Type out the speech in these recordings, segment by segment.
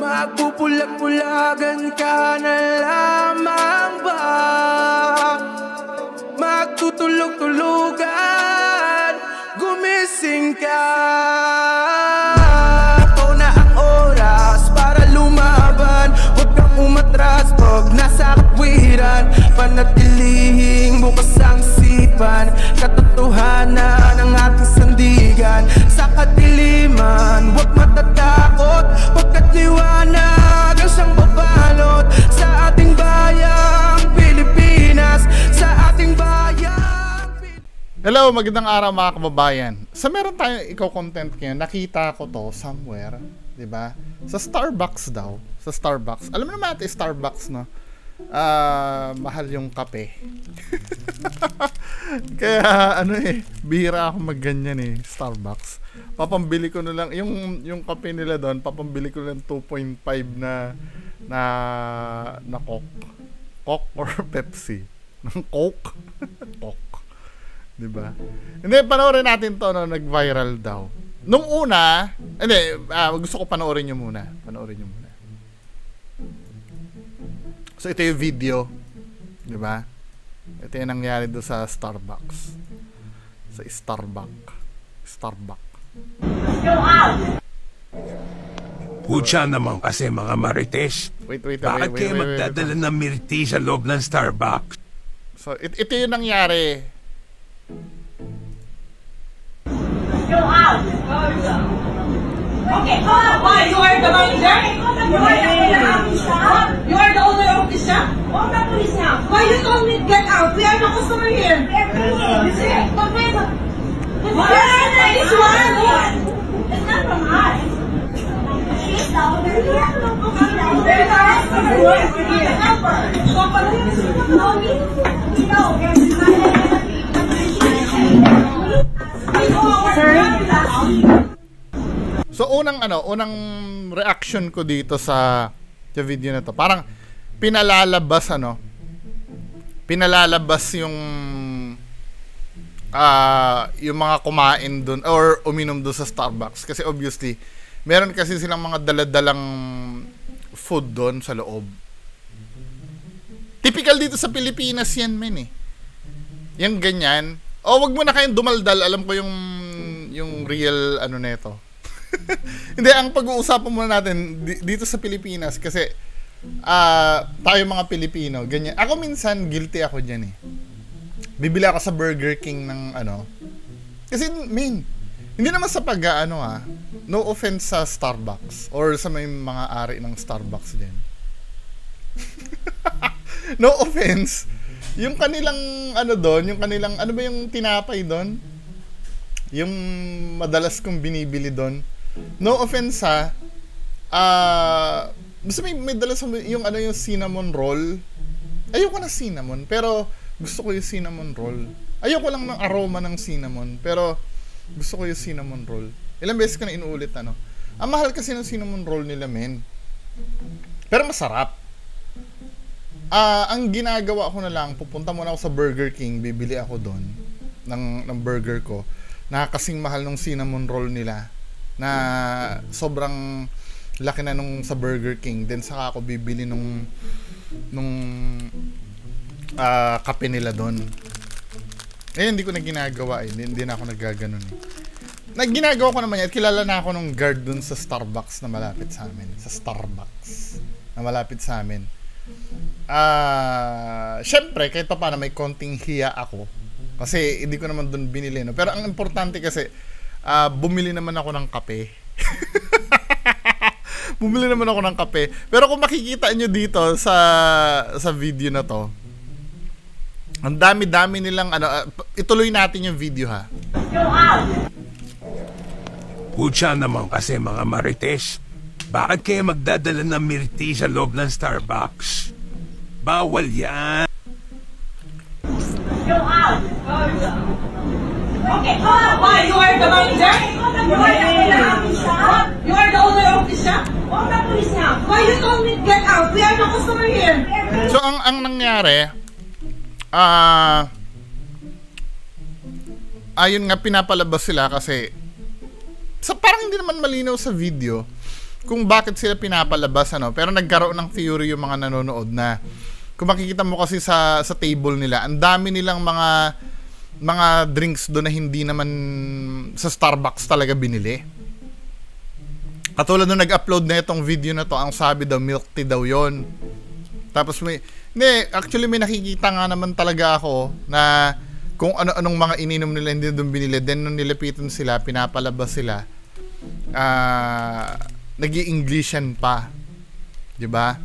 Magpupulag-pulagan ka na lamang ba? Magtutulog-tulugan, gumising ka. Ito na ang oras para lumaban. Huwag kang umatras pag nasa katwiran. Panatilihing bukas ang isipan. Katotohanan ang ating sandigan. Sa kadiliman, huwag matatakot. Pagkat liwanag ang siyang babalot sa ating bayang Pilipinas. Sa ating bayang Hello, magandang araw mga kababayan. Sa meron tayong iko-content ngayon, nakita ko to somewhere, 'di ba? Sa Starbucks daw, sa Starbucks. Alam mo naman natin Starbucks, no? Mahal yung kape. Kaya bihira ako magganyan Starbucks. Papambili ko na lang yung kape nila doon, papambili ko lang 2.5 na Coke or Pepsi. Ng Coke. Coke. 'Di ba? Hindi, panoorin natin 'to, no, nag-viral daw. Nung una, gusto ko panoorin niyo muna. So ito yung video, 'di ba? Ito yung nangyari do sa Starbucks. Sa Starbucks. Go out! Pucha naman kasi mga marites. Wait, Bakit kayo magdadala ng mirti sa loob ng Starbucks? So ito yung nangyari. Go out! Okay, go out! Why? You are the manager? You are the owner of the shop? Call the police now. Why you told me get out? We are the customer here. This is one. It's not from us. She's the owner here. There's our customer here. So unang reaction ko dito sa video na to, parang pinalalabas yung mga kumain doon or uminom doon sa Starbucks, kasi obviously meron kasi silang mga daladalang food doon sa loob. Typical dito sa Pilipinas yan, men. Yung ganyan. Wag mo na kayong dumaldal, alam ko yung real neto. Hindi, ang pag-uusapan muna natin dito sa Pilipinas, kasi tayo mga Pilipino, ganyan. Ako minsan guilty ako diyan Bibili ako sa Burger King ng kasi hindi naman sa no offense sa Starbucks or sa may mga ari ng Starbucks din. No offense. Yung kanilang doon, yung kanilang ba yung tinapay doon? Yung madalas kong binibili doon. No offense basta may dalas yung yung cinnamon roll. Ayoko na cinnamon, pero gusto ko yung cinnamon roll. Ayoko lang ng aroma ng cinnamon, pero gusto ko yung cinnamon roll. Ilang beses ko na inuulit Ang mahal kasi ng cinnamon roll nila, men. Pero masarap. Ang ginagawa ko na lang, pupunta muna ako sa Burger King, bibili ako doon ng burger ko. Na kasing mahal ng cinnamon roll nila, na sobrang laki na nung sa Burger King. Then saka ako bibili nung kape nila doon. Hindi ko na ginagawa hindi na ako naggaganon ginagawa ko naman yan, kilala na ako nung guard doon sa Starbucks na malapit sa amin. Syempre kahit pa paano may konting hiya ako, kasi hindi ko naman doon binili, pero ang importante kasi bumili naman ako ng kape. Pero kung makikita nyo dito sa video na to, ang dami-dami nilang ituloy natin yung video, ha. Go out! Pucha naman kasi mga marites. Bakit kayo magdadala ng mirti sa loob ng Starbucks? Bawal yan. Go out! Okay, go out! Why? You are the manager? You are the owner of the shop? Call the police now. Why you told me get out? We are the customer here. So ang nangyari, ayun nga, pinapalabas sila kasi parang hindi naman malinaw sa video kung bakit sila pinapalabas, ano. Pero nagkaroon ng theory yung mga nanonood na kung makikita mo kasi sa table nila, ang dami nilang mga drinks doon na hindi naman sa Starbucks talaga binili. Katulad nung nag-upload na itong video na to, ang sabi daw milk tea daw yon. Tapos actually may nakikita nga naman talaga ako na kung ano-anong mga ininom nila hindi doon binili. Then nung nilapitan sila, pinapalabas sila, nag-i-Englishan pa. 'Di ba?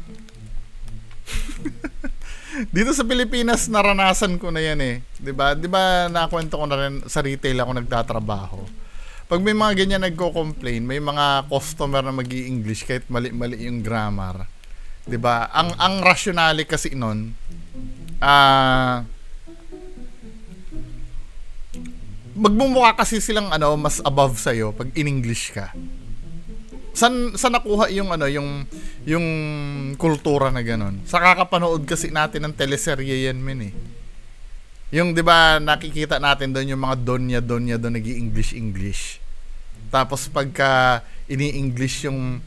Dito sa Pilipinas naranasan ko na 'yan eh. 'Di ba? 'Di ba nakwento ko na rin sa retail ako nagtatrabaho. Pag may mga ganyan nagko-complain, may mga customer na magi-English kahit mali-mali yung grammar. 'Di ba? Ang rationale kasi noon magmumukha kasi silang mas above sa iyo pag in English ka. San nakuha yung yung kultura na ganun? Sa kakapanood kasi natin ng teleserye yan eh. Yung 'di ba nakikita natin doon yung mga donya doon nag-i-English. Tapos pagka ini-English yung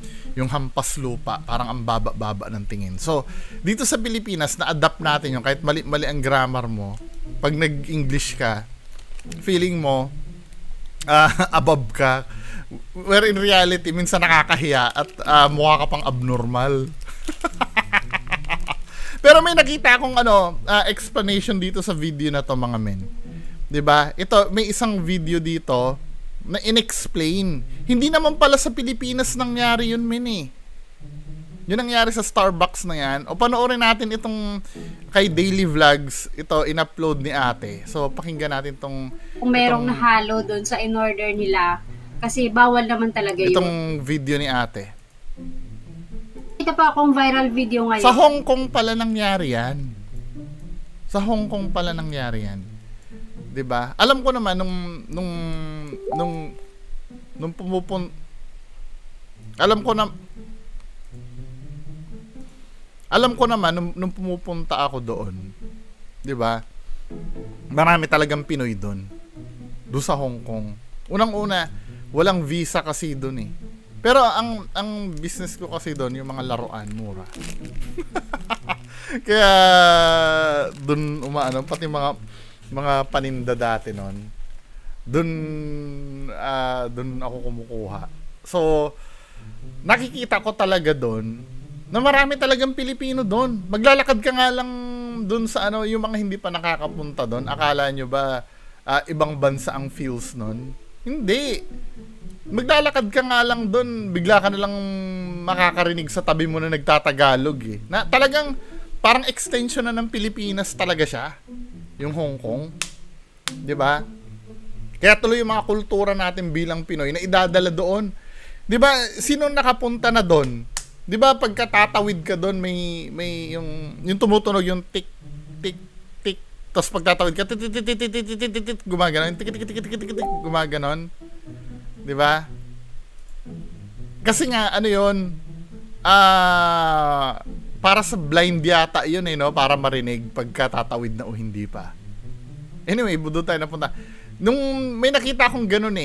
hampas lupa, parang ang baba-baba ng tingin. So, dito sa Pilipinas na-adapt natin yung kahit mali-mali ang grammar mo, pag nag-English ka, feeling mo above ka. Where in reality, minsan nakakahiya at mukha ka pang abnormal. Pero may nakita akong explanation dito sa video na to, mga men. 'Di ba? Ito, may isang video dito na inexplain. Hindi naman pala sa Pilipinas nangyari yun, men eh. Yun nangyari sa Starbucks na yan. O panoorin natin itong kay Daily Vlogs. Ito, in-upload ni ate. So, pakinggan natin kung merong nahalo doon sa in-order nila. Kasi bawal naman talaga yun. Itong video ni ate. Ito pa akong viral video ngayon. Sa Hong Kong pala nangyari yan. Sa Hong Kong pala nangyari yan. 'Di ba? Alam ko naman nung pumupun Alam ko naman nung pumupunta ako doon. 'Di ba? Marami talagang Pinoy doon. Doon sa Hong Kong. Unang-una, walang visa kasi doon eh. Pero ang business ko kasi doon, yung mga laruan, mura. Kaya doon pati mga paninda dati noon. Doon ako kumukuha. So, nakikita ko talaga doon na marami talagang Pilipino doon. Maglalakad ka nga lang doon sa yung mga hindi pa nakakapunta doon. Akala nyo ba ibang bansa ang feels noon? Hindi. Maglalakad ka nga lang doon, bigla ka na lang makakarinig sa tabi mo na nagtatagalog eh. Na talagang parang extension na ng Pilipinas talaga siya. Yung Hong Kong. 'Di ba? Kaya tuloy yung mga kultura natin bilang Pinoy na idadala doon. 'Di ba? Sino nakapunta na doon? 'Di ba pagkatatawid ka doon may yung tumutunog yung tik tik tik, tapos pagtatawid ka gumaganon, tik tik tik tik tik gumaganon. 'Di ba? Kasi nga yun, para sa blind yata yun no, para marinig pagkatatawid na o hindi pa. Anyway, budo tayo napunta. Nung may nakita akong ganun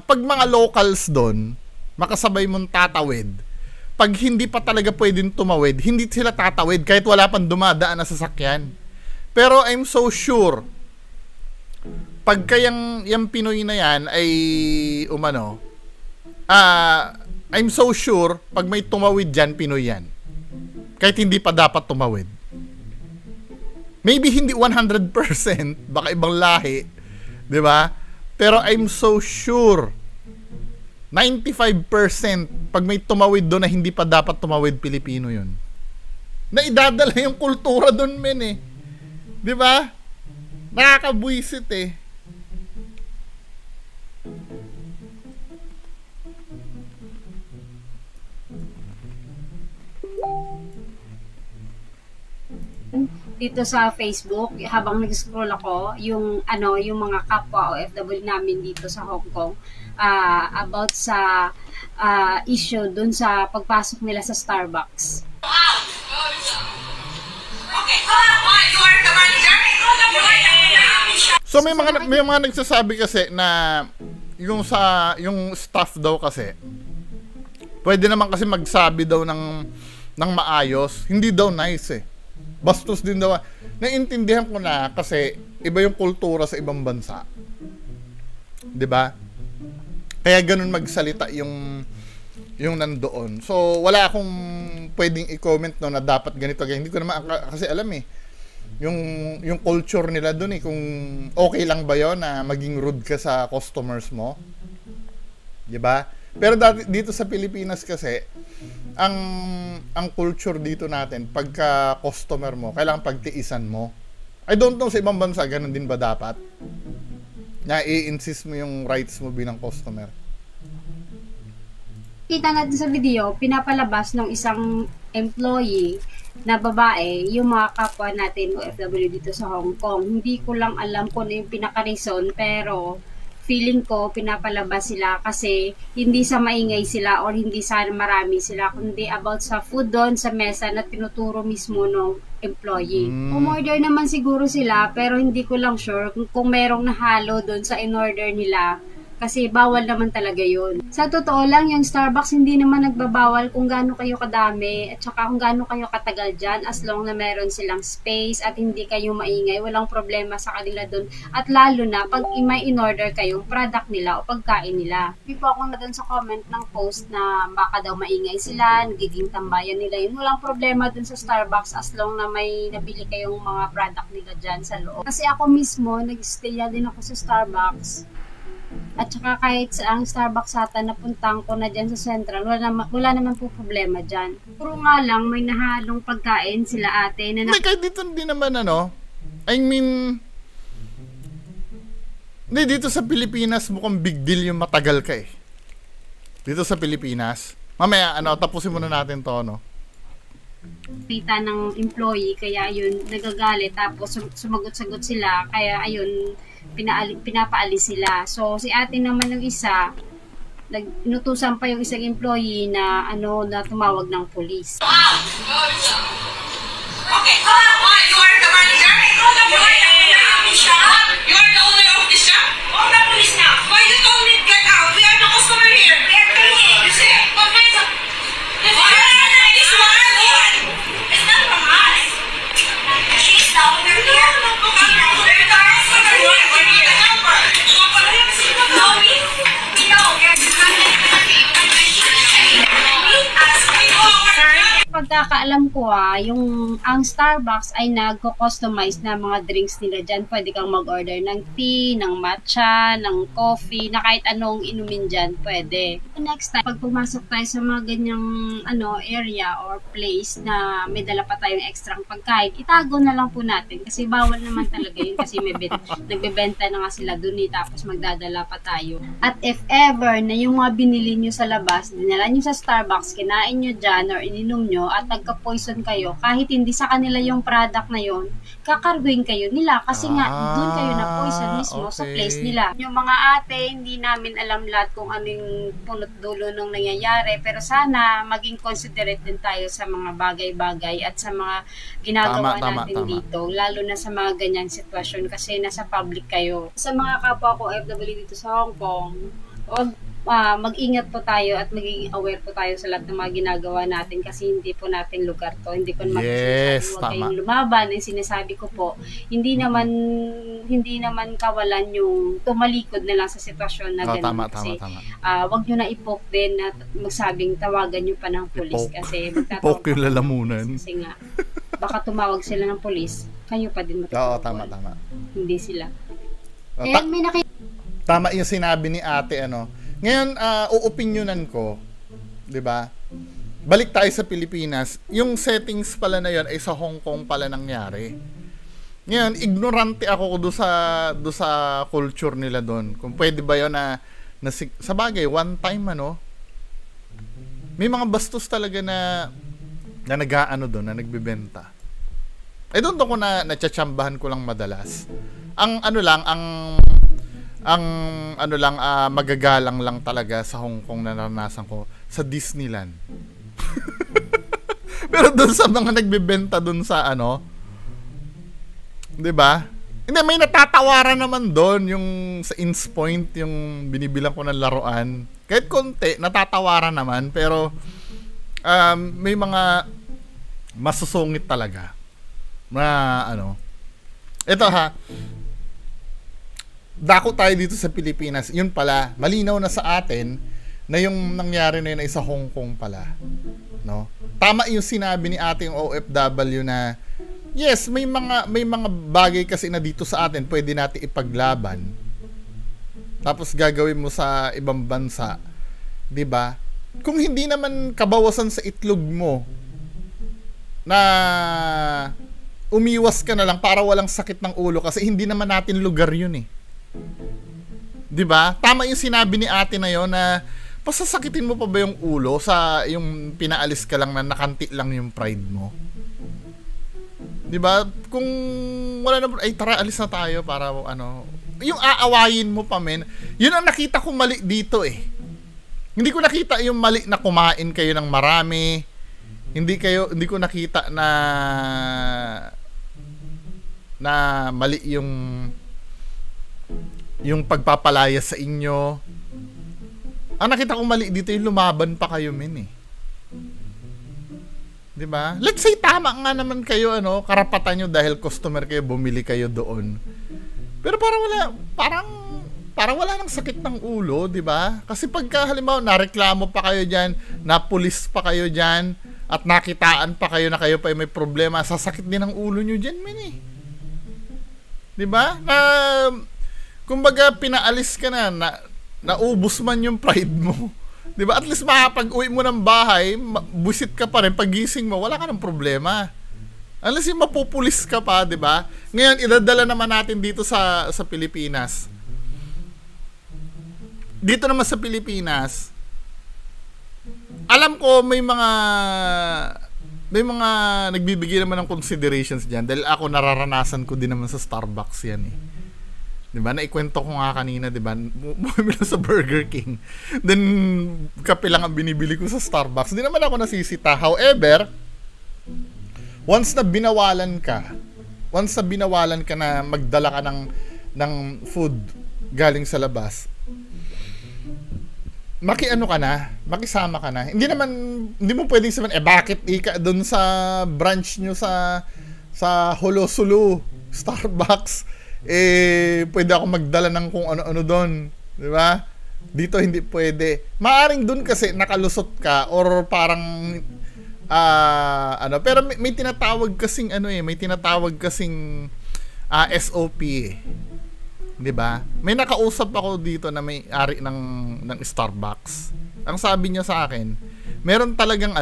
pag mga locals doon, makasabay mong tatawid, pag hindi pa talaga pwedeng tumawid, hindi sila tatawid kahit wala pang dumadaan na sasakyan. Pero I'm so sure, pagka yung Pinoy na yan ay I'm so sure, pag may tumawid dyan, Pinoy yan. Kahit hindi pa dapat tumawid. Maybe hindi 100%, baka ibang lahi, 'di ba? Pero I'm so sure 95% pag may tumawid doon na hindi pa dapat tumawid, Pilipino 'yun. Na idadala yung kultura doon, men eh. 'Di ba? Nakakabuisit eh. Dito sa Facebook, habang nag-scroll ako, yung mga kapwa OFW namin dito sa Hong Kong, about sa issue dun sa pagpasok nila sa Starbucks. So may mga nagsasabi kasi na yung staff daw kasi Pwede naman kasi magsabi daw ng maayos. Hindi daw nice eh. Bastos din daw. Naiintindihan ko na kasi iba yung kultura sa ibang bansa. 'Di ba? Kaya ganun magsalita yung nandoon. So wala akong pwedeng i-comment no na dapat ganito. Hindi ko naman kasi alam eh. Yung culture nila doon eh, kung okay lang ba 'yon na maging rude ka sa customers mo. 'Di ba? Pero dito sa Pilipinas kasi ang culture dito natin, pagka customer mo, kailangan pagtiisan mo. I don't know sa ibang bansa ganun din ba dapat? Na i-insist mo yung rights mo bilang customer. Kita natin sa video, pinapalabas ng isang employee na babae yung mga kapwa natin OFW dito sa Hong Kong. Hindi ko lang alam kung ano yung pinaka-reason, pero feeling ko pinapalabas sila kasi hindi sa maingay sila or hindi sa marami sila, kundi about sa food doon sa mesa na tinuturo mismo ng employee. Umorder naman siguro sila, pero hindi ko lang sure kung merong nahalo doon sa in-order nila. Kasi bawal naman talaga yun. Sa totoo lang, yung Starbucks hindi naman nagbabawal kung gaano kayo kadami at saka kung gaano kayo katagal dyan, as long na meron silang space at hindi kayo maingay, walang problema sa kanila dun. At lalo na pag may in-order kayong product nila o pagkain nila. Hindi po ako na dun sa comment ng post na baka daw maingay sila, nagiging tambayan nila yun. Walang problema dun sa Starbucks as long na may nabili kayong mga product nila dyan sa loob. Kasi ako mismo, nag-stay din ako sa Starbucks. At saka kahit sa ang Starbucks ata napuntahan ko na dyan sa Central, wala naman po problema dyan. Puro nga lang, may nahalong pagkain sila ate na Kahit dito din naman I mean, dito sa Pilipinas mukhang big deal yung matagal ka eh. Dito sa Pilipinas. Mamaya, tapusin muna natin to, kita ng employee, kaya ayun, nagagalit, tapos sumagot-sagot sila, kaya ayun, pinapaalis sila. So, si ate naman ng isa, inutusan pa yung isang employee na na tumawag ng police. Okay, why? You are the manager? You are the owner of the shop? Oh, the police now. Why you told me get out? We are the customer here. We are paying. You see? Okay, so this one. It's not from us. She's the owner here. Pagkakaalam ko yung ang Starbucks ay nagko-customize na mga drinks nila dyan. Pwede kang mag-order ng tea, ng matcha, ng coffee, na kahit anong inumin dyan, pwede. Next time, pag pumasok tayo sa mga ganyang area or place na may dala pa tayong extra pagkain, itago na lang po natin kasi bawal naman talaga yun kasi may nagbebenta na nga sila dun tapos magdadala pa tayo. At if ever na yung mga binili nyo sa labas, dinala nyo sa Starbucks, kinain nyo dyan or ininom nyo at nagka-poison kayo, kahit hindi sa kanila yung product na yon, kakarguin kayo nila kasi nga doon kayo na poison mismo sa place nila. Yung mga ate, hindi namin alam lahat kung anong punot dulo ng nangyayari, pero sana maging considerate din tayo sa mga bagay-bagay at sa mga ginagawa natin dito, lalo na sa mga ganyang sitwasyon kasi nasa public kayo. Sa mga kapwa ko OFW dito sa Hong Kong, mag-ingat po tayo at maging aware po tayo sa lahat ng mga ginagawa natin kasi hindi po natin lugar to. Hindi ko naman sinasabi huwag kayong lumaban. Ang sinasabi ko po, hindi naman kawalan yung tumalikod na lang sa sitwasyon na ganun. Kasi wag nyo na i-poke din at magsabing tawagan nyo pa ng polis kasi poke yung lalamunan. Kasi nga, baka tumawag sila ng polis, kayo pa din matutulog. Tama. Hindi sila. Tama yung sinabi ni ate, Ngayon, uopinyonan ko, 'di ba? Balik tayo sa Pilipinas. Yung settings pala na 'yon ay sa Hong Kong pala nangyari. Ngayon, ignorante ako do sa culture nila doon. Kung pwede ba 'yon na sa bagay one time may mga bastos talaga na nag-aano doon, na nagbebenta. I don't know kung natsyatsambahan ko lang madalas. Magagalang lang talaga sa Hong Kong na naranasan ko sa Disneyland. Pero doon sa mga nagbebenta doon sa 'di ba? Hindi, may natatawaran naman doon yung sa Inns Point, yung binibilang ko ng laruan. Kahit konti, natatawaran naman, pero may mga masusungit talaga na ano. Ito ha, dako tayo dito sa Pilipinas. Yun pala, malinaw na sa atin na yung nangyari na yun ay sa Hong Kong pala. No? Tama yung sinabi ni ating OFW na yes, may mga bagay kasi na dito sa atin pwede natin ipaglaban. Tapos gagawin mo sa ibang bansa, 'di ba? Kung hindi naman kabawasan sa itlog mo na umiwas ka na lang para walang sakit ng ulo kasi hindi naman natin lugar 'yun eh. 'Di ba? Tama yung sinabi ni ate na 'yon na pasasakitin mo pa ba yung ulo sa yung pinaalis ka lang na nakanti lang yung pride mo? 'Di ba? Kung wala na ay tara alis na tayo para ano, yung aawayin mo pa men. Yun ang nakita ko mali dito eh. Hindi ko nakita yung mali na kumain kayo ng marami. Hindi ko nakita na mali yung pagpapalaya sa inyo. Ang nakita ko mali dito yung lumaban pa kayo men eh. 'Di ba? Let's say tama nga naman kayo ano, karapatan nyo dahil customer kayo, bumili kayo doon. Pero parang wala nang sakit ng ulo, 'di ba? Kasi pagka halimbawa nareklamo pa kayo diyan, napulis pa kayo diyan, at nakitaan pa kayo na kayo pa may problema, sasakit din ang ulo nyo diyan men eh. 'Di ba? Kumbaga pinaalis ka na naubos man yung pride mo. 'Di ba? At least makapag-uwi mo ng bahay, busit ka pa rin, pagising mo, wala ka ng problema. Unless yung mapupulis ka pa, 'di ba? Ngayon idadala naman natin dito sa Pilipinas. Dito naman sa Pilipinas, alam ko may mga nagbibigay naman ng considerations diyan dahil ako nararanasan ko din naman sa Starbucks 'yan eh. 'Di ba? Naikwento ko nga kanina, 'di ba? Bumili sa Burger King. Then kape lang ang binibili ko sa Starbucks. Hindi naman ako nasisita. However, once na binawalan ka na magdala ka ng food galing sa labas, makisama ka na. Hindi mo pwedeng sabihin, bakit ika doon sa branch nyo sa Holosulu, Starbucks, pwede ako magdala ng kung ano-ano doon, di ba? Dito hindi pwede. Maaring doon kasi nakalusot ka or parang pero may tinatawag kasing SOP eh. 'Di ba? May nakausap ako dito na may-ari ng Starbucks. Ang sabi niya sa akin, meron talagang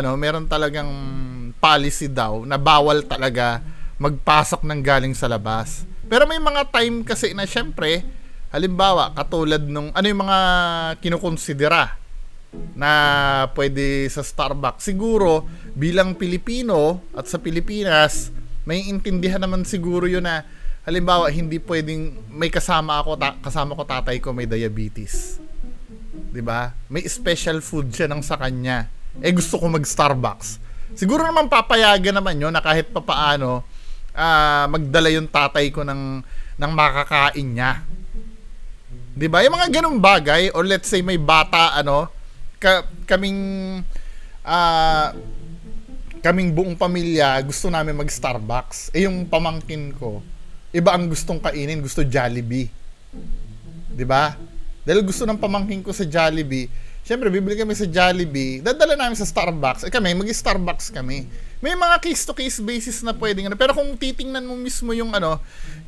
policy daw na bawal talaga magpasok ng galing sa labas. Pero may mga time kasi na syempre, halimbawa, katulad nung yung mga kinukonsidera na pwede sa Starbucks. Siguro, bilang Pilipino at sa Pilipinas, may intindihan naman siguro yun na halimbawa, hindi pwedeng may kasama ko tatay ko may diabetes. 'Di ba? May special food siya nang sa kanya. Gusto ko mag-Starbucks. Siguro naman papayagan naman 'yon na kahit papaano magdala yung tatay ko ng makakain niya. 'Di ba? Yung mga ganung bagay, or let's say may bata kaming buong pamilya gusto namin mag-Starbucks. Yung pamangkin ko, iba ang gustong kainin, gusto Jollibee. 'Di ba? Dahil gusto ng pamangkin ko sa Jollibee, syempre bibili kami sa Jollibee, dadala namin sa Starbucks. Kami mag-Starbucks kami. May mga case to case basis na pwedeng pero kung titingnan mo mismo yung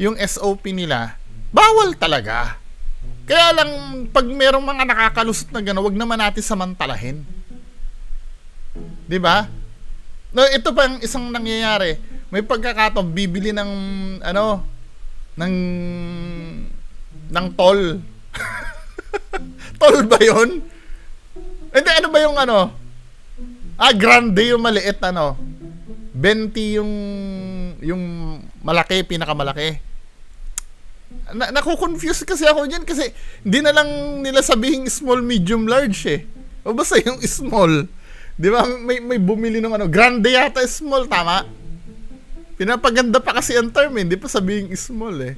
yung SOP nila, bawal talaga. Kaya lang pag merong mga nakakalusot na gano'n, wag naman natin samantalahin. 'Di ba? No, ito pa ang isang nangyayari. May pagkakataon bibili ng toll. Toll ba 'yon? Hindi, ano ba yung grande yung maliit 20 yung malaki, pinakamalaki. Naku-confuse kasi ako diyan kasi hindi na lang nila sabihing small, medium, large eh. O basta yung small. 'Di ba? May bumili ng grande yata, small, tama? Pinapaganda pa kasi ang term, hindi pa sabihing small eh.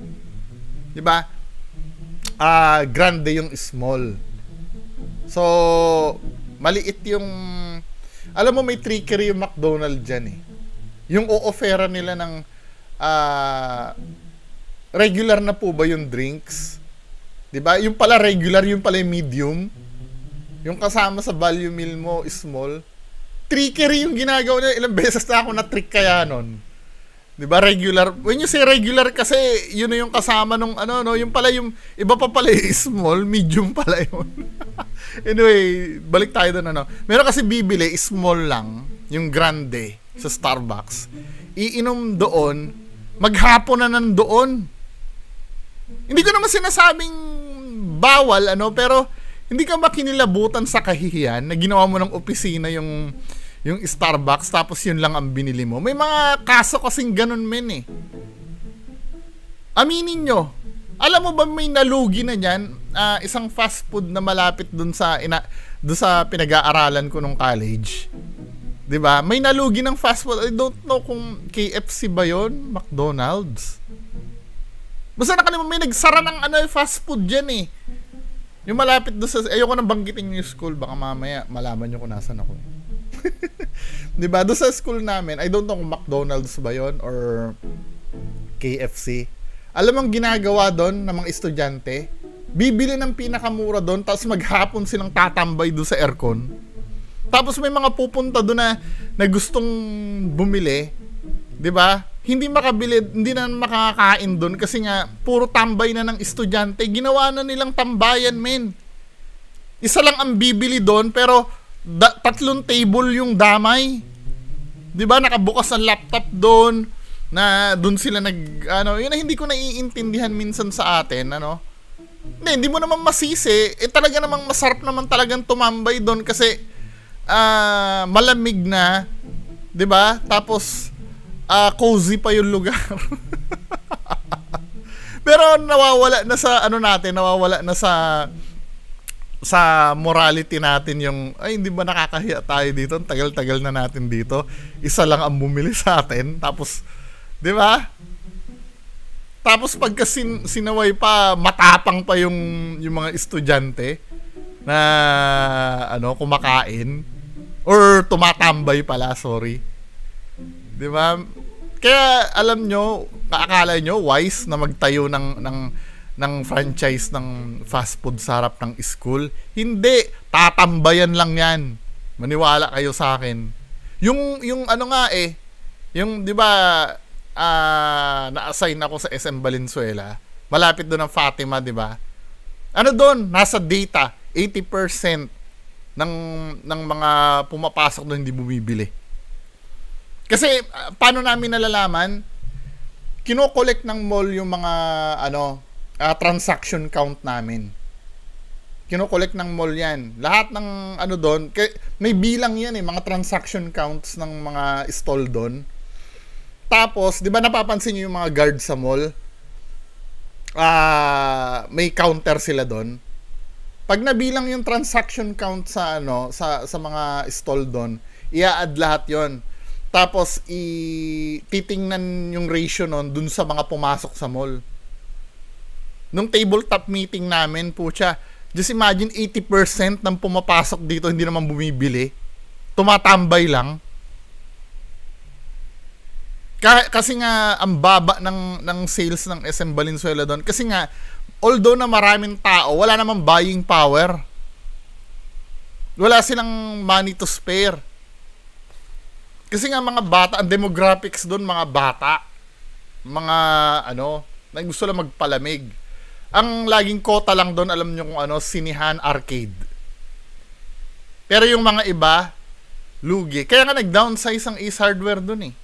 'Di ba? Grande yung small. So, maliit yung... Alam mo, may trickery yung McDonald's dyan eh. Yung o-offera nila ng regular na po ba yung drinks? Diba? Yung pala regular, yung pala yung medium. Yung kasama sa value meal mo, small. Trickery yung ginagawa nila. Ilang beses na ako na-trick kaya nun. Diba? Regular. When you say regular kasi, yun na yung kasama nung ano, no? Yung pala yung, iba pa pala yung small, medium pala yun. Anyway, balik tayo doon, ano. Meron kasi bibili, small lang, yung grande sa Starbucks. Iinom doon, maghapon na nandoon. Hindi ko naman sinasabing bawal, ano, pero hindi ka makinilabutan sa kahihiyan na ginawa mo ng opisina yung Starbucks tapos yun lang ang binili mo. May mga kaso kasing ganun men eh. Aminin nyo, alam mo ba may nalugi na dyan? Isang fast food na malapit dun sa pinag-aaralan ko nung college. 'Di ba? May nalugi ng fast food. I don't know kung KFC ba yon, McDonald's. Basta nakalimutan, may nagsara ng fast food dyan eh. Yung malapit doon sa... Ayoko nang banggitin yung school. Baka mamaya malaman nyo kung nasan ako. Diba? Doon sa school namin, I don't know kung McDonald's ba yon or KFC. Alam mo ang ginagawa doon ng mga estudyante? Bibili ng pinakamura doon, tapos maghapon silang tatambay doon sa aircon. Tapos may mga pupunta doon na gustong bumili. Diba? Hindi makabili, hindi na makakain doon kasi nga puro tambay na ng estudyante. Ginawa na nilang tambayan, men. Isa lang ang bibili doon pero 3 table yung damay. 'Di ba? Nakabukas ang laptop doon na doon sila yun na hindi ko naiintindihan minsan sa atin, ano. Hindi mo naman masisi. Talaga namang masarap naman talagang tumambay doon kasi malamig na, 'di ba? Tapos cozy pa yung lugar. Pero nawawala na sa nawawala na sa morality natin yung, ay, hindi ba nakakahiya tayo dito? Tagal-tagal na natin dito. Isa lang ang bumili sa atin. Tapos, di ba? Tapos pagka sinaway pa, matapang pa yung mga estudyante na kumakain or tumatambay pala, sorry. Di ba? Kaya alam nyo, akala nyo wise na magtayo ng franchise ng fast food sa harap ng school. Hindi, tatambayan lang 'yan. Maniwala kayo sa akin. Yung yung 'di ba na-assign ako sa SM Valenzuela, malapit doon ng Fatima, 'di ba? Doon, nasa data 80% ng mga pumapasok doon hindi bumibili. Kasi, paano namin nalalaman? Kino-collect ng mall yung mga, transaction count namin. Kino-collect ng mall yan. Lahat ng, doon, may bilang yan mga transaction counts ng mga stall doon. Tapos, di ba napapansin nyo yung mga guard sa mall? May counter sila doon. Pag nabilang yung transaction count sa, sa mga stall doon, i-add lahat yon. Tapos, titingnan yung ratio nun dun sa mga pumasok sa mall. Nung tabletop meeting namin, just imagine 80% ng pumapasok dito hindi naman bumibili. Tumatambay lang. Kasi nga, ang baba ng sales ng SM Valenzuela doon. Kasi nga, although na maraming tao, wala namang buying power. Wala silang money to spare. Kasi nga mga bata, ang demographics doon, mga bata, mga na gusto lang magpalamig. Ang laging kota lang doon, alam nyo kung sinihan, arcade. Pero yung mga iba, lugi. Kaya nga nag-downsize ang Ace Hardware doon eh.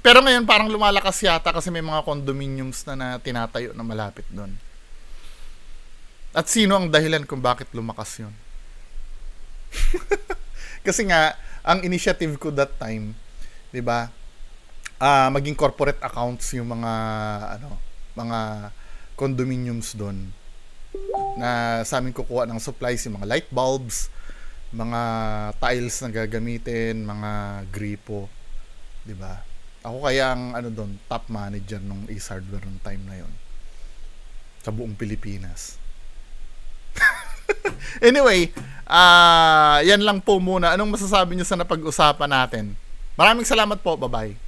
Pero ngayon parang lumalakas yata kasi may mga condominiums na tinatayo na malapit doon. At sino ang dahilan kung bakit lumakas yun? Kasi nga, ang initiative ko that time, 'di ba? Maging corporate accounts yung mga condominiums doon. Na sa amin kukuha ng supplies, yung mga light bulbs, mga tiles na gagamitin, mga gripo, 'di ba? Ako kaya ang doon, top manager ng Ace Hardware noong time na 'yon. Sa buong Pilipinas. Anyway, yan lang po muna. Anong masasabi niyo sa napag-usapan natin? Maraming salamat po. Bye-bye.